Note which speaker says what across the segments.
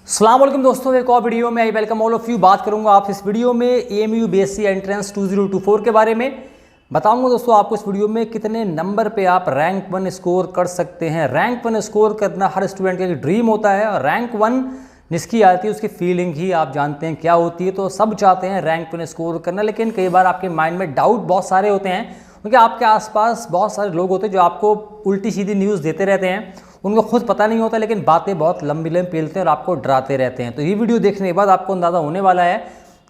Speaker 1: अस्सलाम वालेकुम दोस्तों, एक और वीडियो में I welcome all of you. बात करूंगा आप इस वीडियो में एएमयू बीएससी एंट्रेंस 2024 के बारे में बताऊंगा। दोस्तों आपको इस वीडियो में कितने नंबर पे आप रैंक 1 स्कोर कर सकते हैं। रैंक 1 स्कोर करना हर स्टूडेंट का एक ड्रीम होता है और रैंक 1 जिसकी आती है उसकी फीलिंग ही आप जानते हैं क्या होती है। तो सब चाहते हैं रैंक 1 स्कोर करना, लेकिन कई बार आपके माइंड में डाउट बहुत सारे होते हैं क्योंकि आपके आसपास बहुत सारे लोग होते हैं जो आपको उल्टी सीधी न्यूज़ देते रहते हैं। उनको खुद पता नहीं होता लेकिन बातें बहुत लंबी लंबी पेलते हैं और आपको डराते रहते हैं। तो ये वीडियो देखने के बाद आपको अंदाज़ा होने वाला है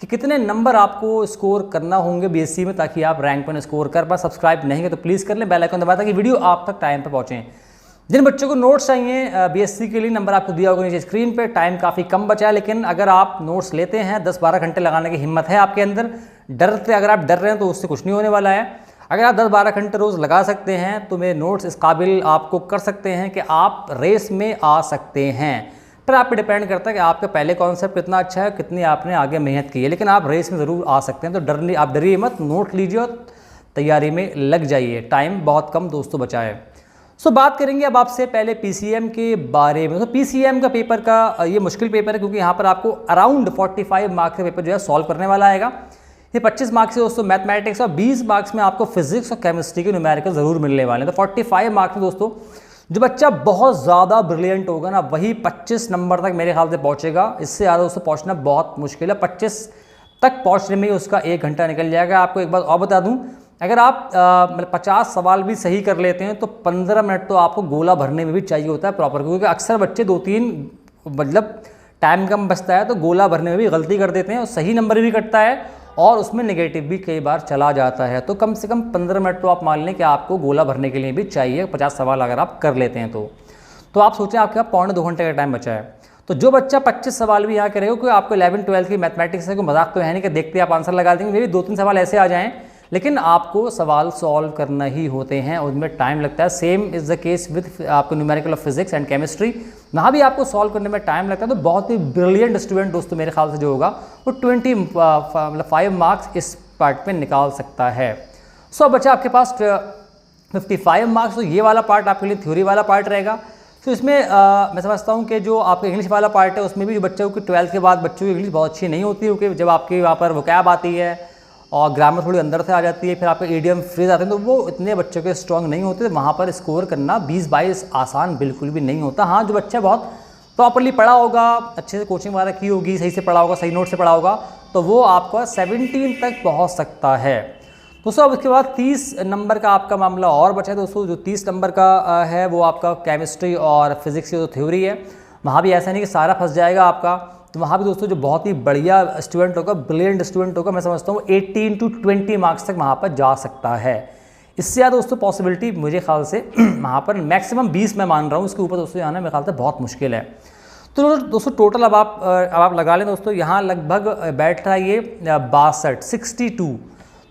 Speaker 1: कि कितने नंबर आपको स्कोर करना होंगे बीएससी में ताकि आप रैंक 1 स्कोर कर पाए। सब्सक्राइब नहीं है तो प्लीज़ कर लें, बेल आइकन दबाएं ताकि वीडियो आप तक टाइम पर पहुँचें। जिन बच्चों को नोट्स चाहिए बीएससी के लिए नंबर आपको दिया होगा नीचे स्क्रीन पे। टाइम काफ़ी कम बचा है, लेकिन अगर आप नोट्स लेते हैं 10-12 घंटे लगाने की हिम्मत है आपके अंदर, डरते अगर आप डर रहे हैं तो उससे कुछ नहीं होने वाला है। अगर आप 10-12 घंटे रोज़ लगा सकते हैं तो मेरे नोट्स इस काबिल आपको कर सकते हैं कि आप रेस में आ सकते हैं। पर आप पे डिपेंड करता है कि आपका पहले कॉन्सेप्ट कितना अच्छा है, कितनी आपने आगे मेहनत की है, लेकिन आप रेस में ज़रूर आ सकते हैं। तो आप डरिए मत, नोट लीजिए और तैयारी में लग जाइए। टाइम बहुत कम दोस्तों बचा है। बात करेंगे अब आपसे पहले पीसीएम के बारे में। तो पीसीएम का पेपर का ये मुश्किल पेपर है क्योंकि यहाँ पर आपको अराउंड 45 मार्क्स का पेपर जो है सॉल्व करने वाला आएगा। ये 25 मार्क्स से दोस्तों मैथमेटिक्स और 20 मार्क्स में आपको फिजिक्स और केमिस्ट्री के न्यूमेरिकल ज़रूर मिलने वाले हैं। तो 45 मार्क्स में दोस्तों जो बच्चा बहुत ज़्यादा ब्रिलियंट होगा ना वही 25 नंबर तक मेरे ख्याल से पहुँचेगा। इससे ज़्यादा दोस्तों पहुँचना बहुत मुश्किल है। 25 तक पहुँचने में ही उसका 1 घंटा निकल जाएगा। आपको एक बात और बता दूँ, अगर आप मतलब 50 सवाल भी सही कर लेते हैं तो 15 मिनट तो आपको गोला भरने में भी चाहिए होता है प्रॉपर, क्योंकि अक्सर बच्चे 2-3 मतलब टाइम कम बचता है तो गोला भरने में भी गलती कर देते हैं और सही नंबर भी कटता है और उसमें नेगेटिव भी कई बार चला जाता है। तो कम से कम 15 मिनट तो आप मान लें कि आपको गोला भरने के लिए भी चाहिए 50 सवाल अगर आप कर लेते हैं तो आप सोचें आपके पास 1.25 घंटे का टाइम बचा है। तो जो बच्चा 25 सवाल भी यहाँ करेगा, क्योंकि आपको 11-12 की मैथमेटिक्स है, कोई मजाक तो है नहीं कि देखते आप आंसर लगा देंगे। मे भी 2-3 सवाल ऐसे आ जाएँ, लेकिन आपको सवाल सॉल्व करना ही होते हैं, उनमें टाइम लगता है। Same is the case with आपको numerical of physics and chemistry, वहाँ भी आपको सॉल्व करने में टाइम लगता है। तो बहुत ही ब्रिलियंट स्टूडेंट दोस्तों मेरे ख्याल से जो होगा वो 25 मार्क्स इस पार्ट में निकाल सकता है। अब बच्चा आपके पास 55 मार्क्स। तो ये वाला पार्ट आपके लिए थ्योरी वाला पार्ट रहेगा। तो इसमें मैं समझता हूँ कि जो आपका इंग्लिश वाला पार्ट है उसमें भी जो बच्चों की 12th के बाद बच्चों की इंग्लिश बहुत अच्छी नहीं होती, क्योंकि जब आपके वहाँ पर वोकैब आती है और ग्रामर थोड़ी अंदर से आ जाती है, फिर आपके ईडियम फ्रेज आते हैं, तो वो इतने बच्चों के स्ट्रॉन्ग नहीं होते। वहाँ पर स्कोर करना 20-22 आसान बिल्कुल भी नहीं होता। हाँ, जो बच्चा बहुत प्रॉपरली पढ़ा होगा, अच्छे से कोचिंग वगैरह की होगी, सही से पढ़ा होगा, सही नोट से पढ़ा होगा, तो वो आपका 17 तक पहुँच सकता है दोस्तों। अब उसके बाद 30 नंबर का आपका मामला और बचा है दोस्तों। जो 30 नंबर का है वो आपका केमिस्ट्री और फिजिक्स की जो थ्योरी है, वहाँ भी ऐसा नहीं कि सारा फंस जाएगा आपका। तो वहाँ भी दोस्तों जो बहुत ही बढ़िया स्टूडेंट होगा, ब्रिलियंट स्टूडेंट होगा, मैं समझता हूँ 18 to 20 मार्क्स तक वहाँ पर जा सकता है। इससे ज़्यादा दोस्तों पॉसिबिलिटी मुझे ख्याल से वहाँ पर मैक्सिमम 20 मैं मान रहा हूँ, उसके ऊपर दोस्तों आना मेरे ख्याल से बहुत मुश्किल है। तो दोस्तों टोटल अब आप लगा लें दोस्तों, यहाँ लगभग बैठ रहा है ये 62।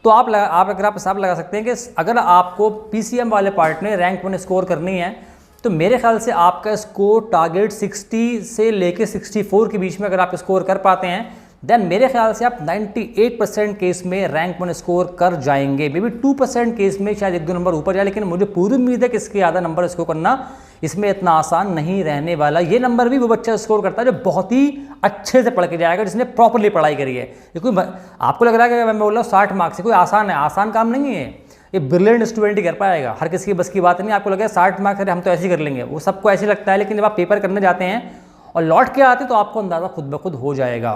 Speaker 1: तो आप अगर आप हिसाब लगा सकते हैं कि अगर आपको पीसीएम वाले पार्ट में रैंक 1 स्कोर करनी है तो मेरे ख्याल से आपका स्कोर टारगेट 60 से लेके 64 के बीच में अगर आप स्कोर कर पाते हैं, देन मेरे ख्याल से आप 98% केस में रैंक 1 स्कोर कर जाएंगे। मे बी 2% केस में शायद 1-2 नंबर ऊपर जाए, लेकिन मुझे पूरी उम्मीद है कि इसके ज़्यादा नंबर स्कोर करना इसमें इतना आसान नहीं रहने वाला। ये नंबर भी वो बच्चा स्कोर करता है जो बहुत ही अच्छे से पढ़ के जाएगा, जिसने प्रॉपरली पढ़ाई करी है। ये कोई आपको लग रहा है कि मैं बोल रहा हूँ 60 मार्क्स से कोई आसान है, आसान काम नहीं है। ये ब्रिलियंट स्टूडेंट ही कर पाएगा, हर किसी की बस की बात नहीं। आपको लगे 60 मार्क्स अरे हम तो ऐसे ही कर लेंगे, वो सबको ऐसे लगता है, लेकिन जब आप पेपर करने जाते हैं और लौट के आते तो आपको अंदाज़ा खुद ब खुद हो जाएगा।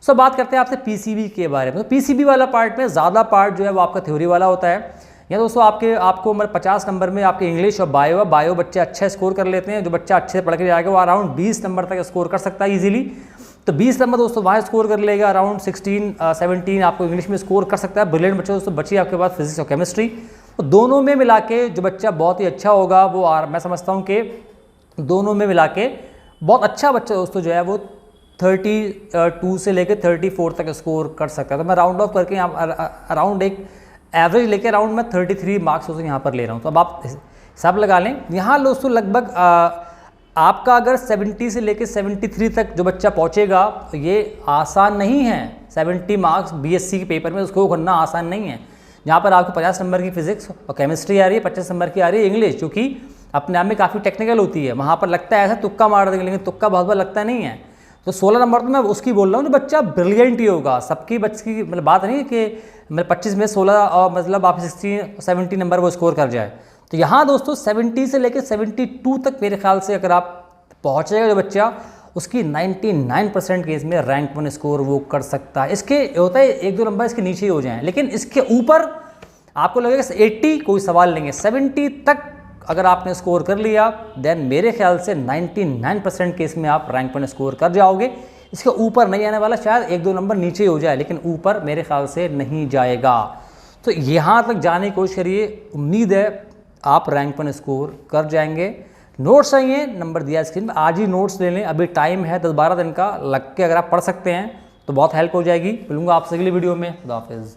Speaker 1: बात करते हैं आपसे पीसीबी के बारे में। तो पीसीबी वाला पार्ट में ज़्यादा पार्ट जो है वो आपका थ्योरी वाला होता है। या दोस्तों आपको 50 नंबर में आपके इंग्लिश और बायो बच्चे अच्छा स्कोर कर लेते हैं। जो बच्चा अच्छे से पढ़ के जाएगा वो अराउंड 20 नंबर तक स्कोर कर सकता है ईजिली। तो 20 नंबर दोस्तों वहाँ स्कोर कर लेगा, अराउंड 16-17 आपको इंग्लिश में स्कोर कर सकता है। ब्रिलियंट बच्चे दोस्तों बची आपके पास फिजिक्स और केमिस्ट्री। तो दोनों में मिला के जो बच्चा बहुत ही अच्छा होगा वो मैं समझता हूँ कि दोनों में मिला के बहुत अच्छा बच्चा दोस्तों जो है वो 32 से लेकर 34 तक स्कोर कर सकता है। तो मैं राउंड ऑफ करके यहाँ अराउंड एक एवरेज लेके अराउंड मैं 33 मार्क्स दोस्तों यहाँ पर ले रहा हूँ। तो अब आप हिसाब लगा लें, यहाँ दोस्तों लगभग आपका अगर 70 से लेकर 73 तक जो बच्चा पहुँचेगा ये आसान नहीं है। 70 मार्क्स बीएससी के पेपर में उसको करना आसान नहीं है। यहाँ पर आपको 50 नंबर की फिजिक्स और केमिस्ट्री आ रही है, 25 नंबर की आ रही है इंग्लिश, जो कि अपने आप में काफ़ी टेक्निकल होती है। वहाँ पर लगता है ऐसा तुक्का मार देंगे, लेकिन तुक्का बहुत बार लगता नहीं है। तो 16 नंबर तो मैं उसकी बोल रहा हूँ जो बच्चा ब्रिलियंट ही होगा। सबकी बच्चे की मतलब बात नहीं कि मतलब 25 में 16 और मतलब आप 70 नंबर वो स्कोर कर जाए। तो यहाँ दोस्तों 70 से लेकर 72 तक मेरे ख्याल से अगर आप पहुँचेगा जो बच्चा, उसकी 99% केस में रैंक 1 स्कोर वो कर सकता है। इसके होता है 1-2 नंबर इसके नीचे ही हो जाएं, लेकिन इसके ऊपर आपको लगेगा 80 कोई सवाल नहीं है। 70 तक अगर आपने स्कोर कर लिया देन मेरे ख्याल से 99% केस में आप रैंक 1 स्कोर कर जाओगे। इसके ऊपर नहीं आने वाला, शायद 1-2 नंबर नीचे हो जाए, लेकिन ऊपर मेरे ख्याल से नहीं जाएगा। तो यहाँ तक जाने की कोशिश करिए, उम्मीद है आप रैंक 1 स्कोर कर जाएंगे। नोट्स चाहिए, नंबर दिया स्क्रीन में, आज ही नोट्स ले लें, अभी टाइम है 10-12 दिन का, लग के अगर आप पढ़ सकते हैं तो बहुत हेल्प हो जाएगी। मिलूंगा आपसे अगली वीडियो में। खुदा हाफिज़।